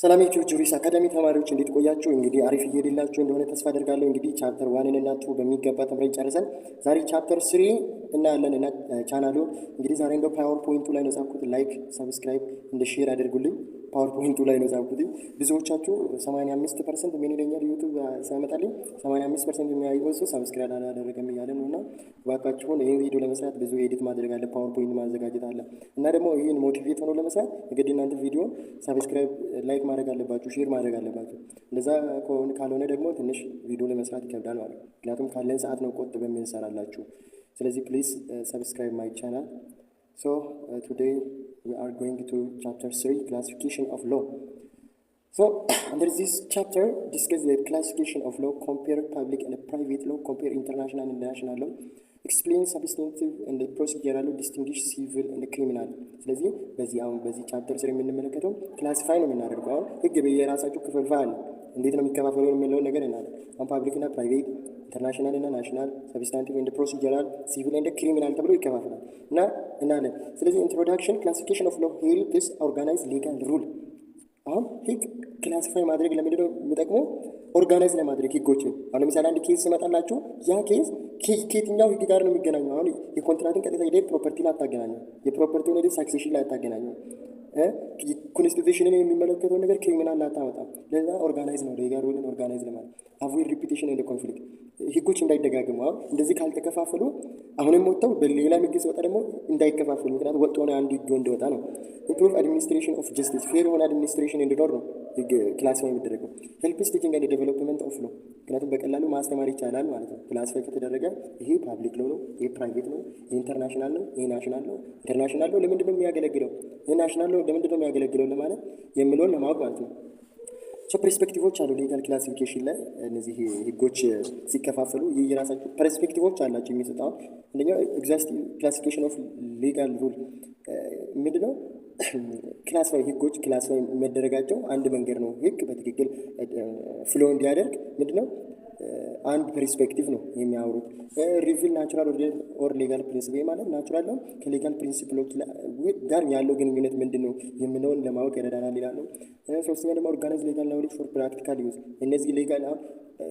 ሰላም ዩቲዩብ ጁሪስ አካዳሚ ተማሪዎች እንዴት ቆያችሁ? እንግዲህ አሪፍ እየሄደላችሁ እንደሆነ ተስፋ አደርጋለሁ። እንግዲህ ቻፕተር 1 እና 2 በሚገባ ተምረን ጨርሰን ዛሬ ቻፕተር 3 እናያለን እና ቻናሉ እንግዲህ ዛሬ እንደው ፓወር ፖይንቱ ላይ ነው ጻፍኩት። ላይክ ሰብስክራይብ እንደ ሼር አድርጉልኝ። ፓወር ፖይንቱ ላይ ነው ጻፍኩት። ብዙዎቻችሁ 85% ምን ይለኛል ዩቲዩብ ሲያመጣልኝ 85% የሚያየው ሰው ሰብስክራይብ አላደረገም እያለ ነውና እባካችሁን ይሄን ቪዲዮ ለመስራት ብዙ ኤዲት ማድረግ አለ፣ ፓወር ፖይንት ማዘጋጀት አለ እና ደግሞ ይሄን ሞቲቬት ሆኖ ለመስራት እንግዲህ እናንተ ቪዲዮ ሰብስክራይብ ላይክ ማድረግ አለባችሁ፣ ሼር ማድረግ አለባችሁ። እንደዛ ካልሆነ ደግሞ ትንሽ ቪዲዮ ለመስራት ይከብዳል ማለት ነው። ምክንያቱም ካለን ሰዓት ነው ቆጥበን የምንሰራላችሁ። ስለዚህ ፕሊዝ ሰብስክራይብ ማይ ቻናል። So today we are going to chapter 3, classification of law. So under this chapter discuss the classification of law, compare public and private law, compare international and national law, explain substantive and procedural law, distinguish civil and criminal. ስለዚህ በዚህ ቻፕተር ስር የምንመለከተው ክላሲፋይ ነው የምናደርገው። አሁን ህግ በየራሳቸው ክፍልፋል እንዴት ነው የሚከፋፈለው የሚለውን ነገር እናያለን። አሁን ፓብሊክ እና ፕራይቬት፣ ኢንተርናሽናል እና ናሽናል፣ ሰብስታንቲቭ ኤንድ ፕሮሲጀራል፣ ሲቪል ኤንድ ክሪሚናል ተብሎ ይከፋፈላል እና እናያለን። ስለዚህ ኢንትሮዳክሽን ክላሲፊኬሽን ኦፍ ሎው ሄልፕስ ኦርጋናይዝ ሌጋል ሩል። አሁን ህግ ክላሲፋይ ማድረግ ለምንድን ነው የሚጠቅመው? ኦርጋናይዝ ለማድረግ ህጎችን። አሁን ለምሳሌ አንድ ኬዝ ሲመጣላችሁ ያ ኬዝ ከየትኛው ህግ ጋር ነው የሚገናኘው? አሁን የኮንትራትን ቀጥታ ሄደህ ፕሮፐርቲ ላይ አታገናኘው፣ የፕሮፐርቲውን ሄደህ ሳክሴሽን ላይ አታገናኘው፣ ኮንስቲቱሽንን የሚመለከተውን ነገር ክሪሚናል ላታመጣም። ለዛ ኦርጋናይዝ ነው ሌጋል ሩልን ኦርጋናይዝ ለማለት አቮይድ ሪፒቴሽን ኤንድ ኮንፍሊክት፣ ህጎች እንዳይደጋግሙ። አሁን እንደዚህ ካልተከፋፈሉ አሁንም ወጥተው በሌላ ህግ ሲወጣ ደግሞ እንዳይከፋፈሉ፣ ምክንያቱም ወጥ ሆነ አንድ ህግ እንደወጣ ነው። ኢምፕሩቭ አድሚኒስትሬሽን ኦፍ ጀስቲስ፣ ፌር የሆነ አድሚኒስትሬሽን እንዲኖር ነው ህግ ክላሲፋይ የሚደረገው። ሄልፕስ ቲቺንግ ኤንድ ዴቨሎፕመንት ኦፍ ሎው፣ ምክንያቱም በቀላሉ ማስተማር ይቻላል ማለት ነው። ክላሲፋይ ከተደረገ ይሄ ፓብሊክ ሎው ነው፣ ይሄ ፕራይቬት ነው፣ ይሄ ኢንተርናሽናል ነው፣ ይሄ ናሽናል ነው። ኢንተርናሽናል ነው ለምንድን ነው የሚያገለግለው? ይሄ ናሽናል ነው ለምንድን ነው የሚያገለግለው ለማለት የሚለውን ለማወቅ ማለት ነው። ሶ ፐርስፔክቲቮች አሉ ሌጋል ክላሲፊኬሽን ላይ። እነዚህ ህጎች ሲከፋፈሉ የራሳቸው ፐርስፔክቲቮች አላቸው የሚሰጠው። አንደኛው ኤግዛስቲቭ ክላሲፊኬሽን ኦፍ ሌጋል ሩል ምንድነው? ክላሲፋይ ህጎች ክላሲፋይ መደረጋቸው አንድ መንገድ ነው። ህግ በትክክል ፍሎ እንዲያደርግ ምንድነው አንድ ፐርስፔክቲቭ ነው የሚያወሩት። ሪቪል ናቹራል ኦር ሌጋል ፕሪንሲፕል ማለት ናቹራል ነው ከሌጋል ፕሪንሲፕሎች ጋር ያለው ግንኙነት ምንድን ነው የምለውን ለማወቅ ይረዳናል ይላሉ። ሶስተኛ ደግሞ ኦርጋናይዝ ሌጋል ናውሌጅ ፎር ፕራክቲካል ዩዝ። እነዚህ ሌጋል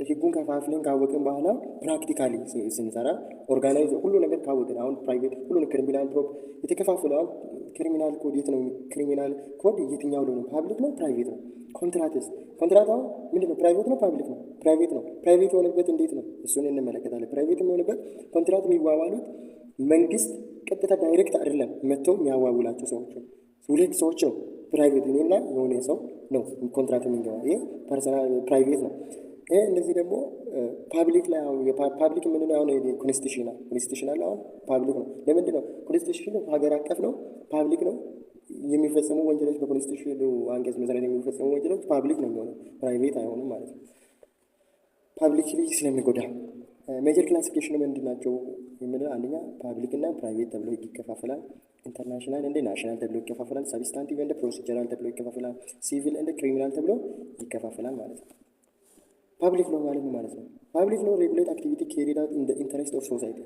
ህጉን ከፋፍለን ካወቅን በኋላ ፕራክቲካሊ ስንሰራ ኦርጋናይዝ ሁሉ ነገር ካወቅን አሁን ፕራይቬት ሁሉን ክሪሚናል ፕሮብ የተከፋፈለው አሁን ክሪሚናል ኮድ የት ነው? ክሪሚናል ኮድ የትኛው ነው? ፓብሊክ ነው ፕራይቬት ነው? ኮንትራትስ ኮንትራት አሁን ምንድን ነው? ፕራይቬት ነው ፓብሊክ ነው? ፕራይቬት ነው። ፕራይቬት የሆነበት እንዴት ነው? እሱን እንመለከታለን። ፕራይቬት የሚሆንበት ኮንትራት የሚዋዋሉት መንግስት ቀጥታ ዳይሬክት አይደለም መጥተው የሚያዋውላቸው ሰዎች ሁለት ሰዎች ነው። ፕራይቬት እኔና የሆነ ሰው ነው ኮንትራት የሚገባ። ይሄ ፐርሰናል ፕራይቬት ነው። እንደዚህ ደግሞ ፓብሊክ ላይ አሁን ፓብሊክ የምንለው አሁን ኮንስቲቱሽናል አሁን ፓብሊክ ነው። ለምንድን ነው? ኮንስቲቱሽኑ ሀገር አቀፍ ነው፣ ፓብሊክ ነው። የሚፈጸሙ ወንጀሎች በኮንስቲቱሽኑ አንቀጽ መሰረት የሚፈጸሙ ወንጀሎች ፓብሊክ ነው የሚሆነው፣ ፕራይቬት አይሆንም ማለት ነው። ፓብሊክሊ ስለሚጎዳ ሜጀር ክላሲፊኬሽን ምንድን ናቸው የምንለው? አንደኛ ፓብሊክ እና ፕራይቬት ተብሎ ይከፋፈላል። ኢንተርናሽናል እንደ ናሽናል ተብሎ ይከፋፈላል። ሰብስታንቲቭ እንደ ፕሮሲጀራል ተብሎ ይከፋፈላል። ሲቪል እንደ ክሪሚናል ተብሎ ይከፋፈላል ማለት ነው። ፓብሊክ ሎ ማለት ነው። ፓብሊክ ሎ ሬጉሌት አክቲቪቲ ካሪድ አውት ኢን ዘ ኢንተረስት ኦፍ ሶሳይቲ።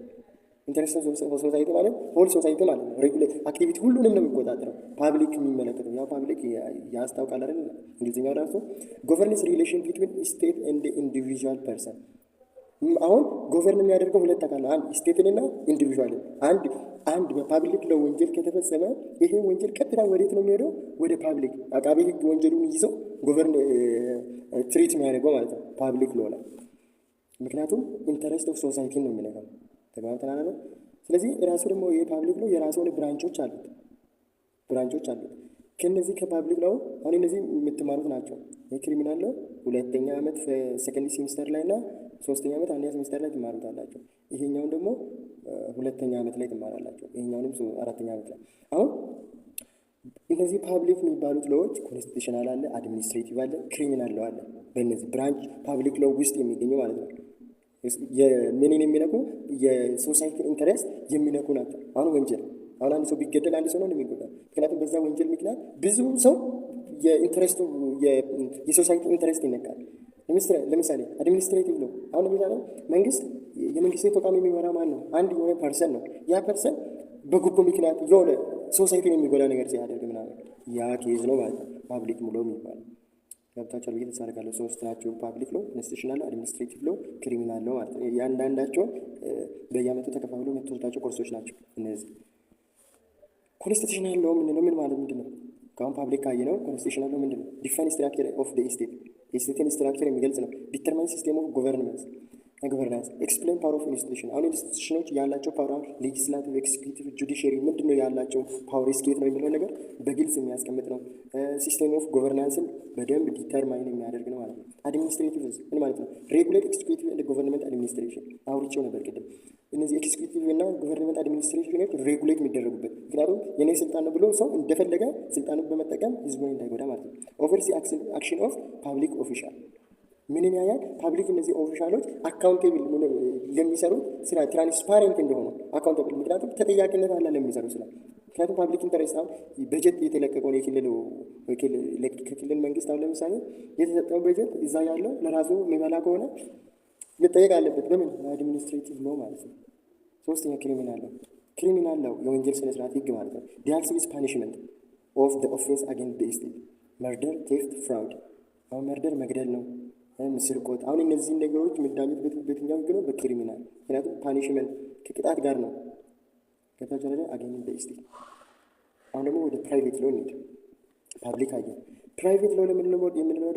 ኢንተረስት ኦፍ ሶሳይቲ ማለት ሆል ሶሳይቲ ማለት ነው። ሬጉሌት አክቲቪቲ ሁሉንም ነው የሚቆጣጠረው። ፓብሊክ የሚመለከተው ያው ፓብሊክ ያስታውቃል አይደል? እንግሊዝኛው ራሱ ጎቨርነንስ ሪሌሽን ቢትዊን ስቴት ኤንድ ኢንዲቪዥዋል ፐርሰን። አሁን ጎቨርን የሚያደርገው ሁለት አካል ነው፣ አንድ ስቴትን እና ኢንዲቪዥዋልን። አንድ በፓብሊክ ሎ ወንጀል ከተፈጸመ ይሄ ወንጀል ቀጥታ ወዴት ነው የሚሄደው? ወደ ፓብሊክ። አቃቤ ህግ ወንጀሉን ይዘው ጎቨርን ትሪት የሚያደርገው ማለት ነው ፓብሊክ ሎ ላይ። ምክንያቱም ኢንተረስት ኦፍ ሶሳይቲ ነው የሚነካው። ተግባብተናል አይደል? ስለዚህ ራሱ ደግሞ የፓብሊክ ሎ የራሱ ሆነ ብራንቾች አሉት። ከነዚህ ከፓብሊክ ሎ አሁን እነዚህ የምትማሩት ናቸው። የክሪሚናል ሎ ሁለተኛ ዓመት ሰከንድ ሴሚስተር ላይ እና ሶስተኛ ዓመት አንደኛ ሴሚስተር ላይ ትማሩታላችሁ። ይሄኛውን ደግሞ ሁለተኛ ዓመት ላይ ትማራላችሁ። ይሄኛውንም አራተኛ ዓመት ላይ። አሁን እነዚህ ፓብሊክ የሚባሉት ሎዎች ኮንስቲቱሽናል አለ፣ አድሚኒስትሬቲቭ አለ፣ ክሪሚናል ሎ አለ። በእነዚህ ብራንች ፓብሊክ ሎ ውስጥ የሚገኙ ማለት ነው። ምንን የሚነኩ የሶሳይቲ ኢንተረስት የሚነኩ ናቸው። አሁን ወንጀል አሁን አንድ ሰው ቢገደል አንድ ሰው ነው የሚጎዳ። ምክንያቱም በዛ ወንጀል ምክንያት ብዙ ሰው የኢንተረስቱ የሶሳይቲ ኢንተረስት ይነካል። ለምሳሌ አድሚኒስትሬቲቭ ነው። አሁን ለምሳሌ የመንግስት ተቋም የሚመራ ማን ነው? አንድ የሆነ ፐርሰን ነው። ያ ፐርሰን በጉቦ ምክንያት የሆነ ሶሳይቲን የሚጎዳ ነገር ሲያደርግ ምናምን ያ ኬዝ ነው ማለት ነው ፓብሊክ ሙሉ የሚባለው። ገብታችኋል ብዬ ተስፋ አደርጋለሁ። ሶስት ናቸው፣ ፓብሊክ ሎ፣ ኢንስቲቱሽናል፣ አድሚኒስትሬቲቭ ሎ፣ ክሪሚናል ሎ ማለት ነው። እያንዳንዳቸው በየአመቱ ተከፋፍሎ የምትወስዳቸው ኮርሶች ናቸው እነዚህ። ኮንስቲቱሽናል ሎ ምንድነው? ምን ማለት ምንድነው? ከአሁን ፓብሊክ ካየነው ኮንስቲቱሽናል ሎ ምንድነው? ዲፋይን ስትራክቸር ኦፍ ዘ ስቴት፣ የስቴትን ስትራክቸር የሚገልጽ ነው። ዲተርማይን ሲስተም ኦፍ ጎቨርናንስ፣ ኤክስፕሌን ፓወር ኦፍ ኢንስቲቱሽን። አሁን ኢንስቲቱሽኖች ያላቸው ፓወር፣ ሌጂስላቲቭ፣ ኤክስኪዩቲቭ፣ ጁዲሽሪ ምንድነው ያላቸው ፓወር ስኬት ነው የሚለው ነገር በግልጽ የሚያስቀምጥ ነው። ሲስተም ኦፍ ጎቨርናንስን በደንብ ዲተርማይን የሚያደርግ ነው ማለት ነው። አድሚኒስትሬቲቭ ምን ማለት ነው? ሬጉሌት ኤክስኪዩቲቭ ኤንድ ጎቨርንመንት አድሚኒስትሬሽን አውርቼው ነበር ቅድም። እነዚህ ኤክስኪዩቲቭ እና ጎቨርንመንት አድሚኒስትሬሽኖች ሬጉሌት የሚደረጉበት፣ ምክንያቱም የኔ ስልጣን ነው ብሎ ሰው እንደፈለገ ስልጣኑን በመጠቀም ህዝቡን እንዳይጎዳ ማለት ነው። ኦቨርሲ አክሽን ኦፍ ፓብሊክ ኦፊሻል ምንን ያያል? ፓብሊክ እነዚህ ኦፊሻሎች አካውንቴብል ለሚሰሩት ስራ ትራንስፓረንት እንደሆኑ አካውንቴብል፣ ምክንያቱም ተጠያቂነት አለ ለሚሰሩ ስራ። ምክንያቱም ፓብሊክ ኢንተረስት አሁን በጀት የተለቀቀውን ከክልል መንግስት አሁን ለምሳሌ የተሰጠው በጀት እዛ ያለው ለራሱ የሚበላ ከሆነ መጠየቅ አለበት። በምን? አድሚኒስትሬቲቭ ሎ ማለት ነው። ሶስተኛ ክሪሚናል ሎ። ክሪሚናል ሎ የወንጀል ስነ ስርዓት ህግ ማለት ነው። ዲያልስ ዊዝ ፓኒሽመንት ኦፍ ዘ ኦፌንስ አጌንስት ዘ ስቴት፣ መርደር፣ ቴፍት፣ ፍራውድ። አሁን መርደር መግደል ነው፣ ስርቆት። አሁን እነዚህን ነገሮች የሚዳኙት በየትኛው ህግ ነው? በክሪሚናል። ምክንያቱም ፓኒሽመንት ከቅጣት ጋር ነው። ከተቻለ አጌንስት ዘ ስቴት። አሁን ደግሞ ወደ ፕራይቬት ሎ እንሂድ። ፓብሊክ አየን። ፕራይቬት ሎ የምንለው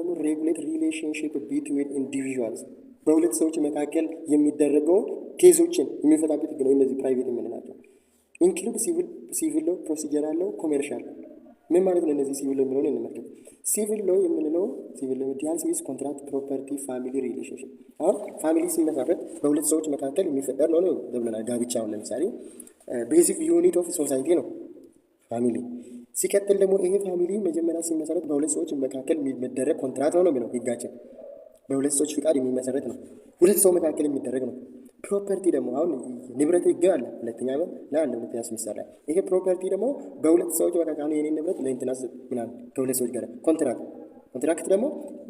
ደግሞ ሬጉሌት ሪሌሽንሽፕ ቢትዊን ኢንዲቪዥዋልስ፣ በሁለት ሰዎች መካከል የሚደረገው ኬዞችን የሚፈታበት ህግ ነው። እነዚህ ፕራይቬት የምንላቸው ኢንክሉድ ሲቪል ሎ፣ ፕሮሲጀራል ሎ፣ ኮሜርሻል። ምን ማለት ነው? እነዚህ ሲቪል ሎ የሚለውን እንመልከት። ሲቪል ሎ የምንለው ሲቪል ሎ ዲያልስ ዊዝ ኮንትራክት፣ ፕሮፐርቲ፣ ፋሚሊ ሪሌሽንሽፕ። አሁን ፋሚሊ ሲመሰረት በሁለት ሰዎች መካከል የሚፈጠር ነው ብለናል። ጋብቻ አሁን ለምሳሌ ቤዚክ ዩኒት ኦፍ ሶሳይቲ ነው ፋሚሊ። ሲቀጥል ደግሞ ይሄ ፋሚሊ መጀመሪያ ሲመሰረት በሁለት ሰዎች መካከል የሚደረግ ኮንትራክት ነው የሚለው ህጋችን። በሁለት ሰዎች ፍቃድ የሚመሰረት ነው፣ ሁለት ሰው መካከል የሚደረግ ነው። ፕሮፐርቲ ደግሞ አሁን ንብረት ህግ አለ፣ ሁለተኛ ዓመት ላይ አለ፣ ሁለተኛ ሴሚስተር ላይ። ይሄ ፕሮፐርቲ ደግሞ በሁለት ሰዎች መካከል አሁን የኔ ንብረት ለእንትና ምናምን ከሁለት ሰዎች ጋር ኮንትራክት ደግሞ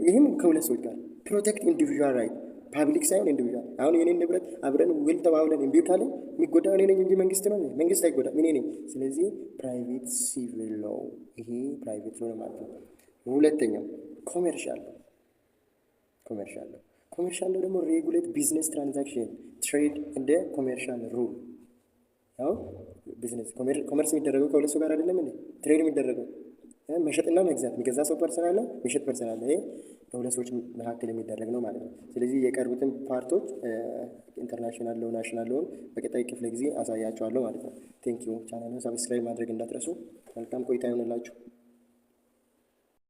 ይህም ከሁለት ሰዎች ጋር። ፕሮቴክት ኢንዲቪዥዋል ራይት፣ ፓብሊክ ሳይሆን ኢንዲቪዥዋል። አሁን የኔ ንብረት አብረን ውል ተባብለን እምቢ ካለኝ የሚጎዳው እኔ ነኝ እንጂ መንግስት ነው። መንግስት አይጎዳም፣ እኔ ነኝ። ስለዚህ ፕራይቬት ሲቪል ነው፣ ይሄ ፕራይቬት ነው ማለት ነው። ሁለተኛው ኮሜርሻል ነው። ኮሜርሻል ነው ደግሞ ሬጉሌት ቢዝነስ ትራንዛክሽን ትሬድ እንደ ኮሜርሻል ሩል። አሁን ቢዝነስ ኮመርስ የሚደረገው ከሁለት ሰው ጋር አይደለም እንዴ? ትሬድ የሚደረገው መሸጥና መግዛት፣ የሚገዛ ሰው ፐርሰን አለ፣ የሚሸጥ ፐርሰን አለ። ይሄ በሁለት ሰዎች መካከል የሚደረግ ነው ማለት ነው። ስለዚህ የቀሩትን ፓርቶች ኢንተርናሽናል ሎ፣ ናሽናል ሎን በቀጣይ ክፍለ ጊዜ አሳያቸዋለሁ ማለት ነው። ቴንኪዩ። ቻናሉን ሰብስክራይብ ማድረግ እንዳትረሱ። መልካም ቆይታ ይሆንላችሁ።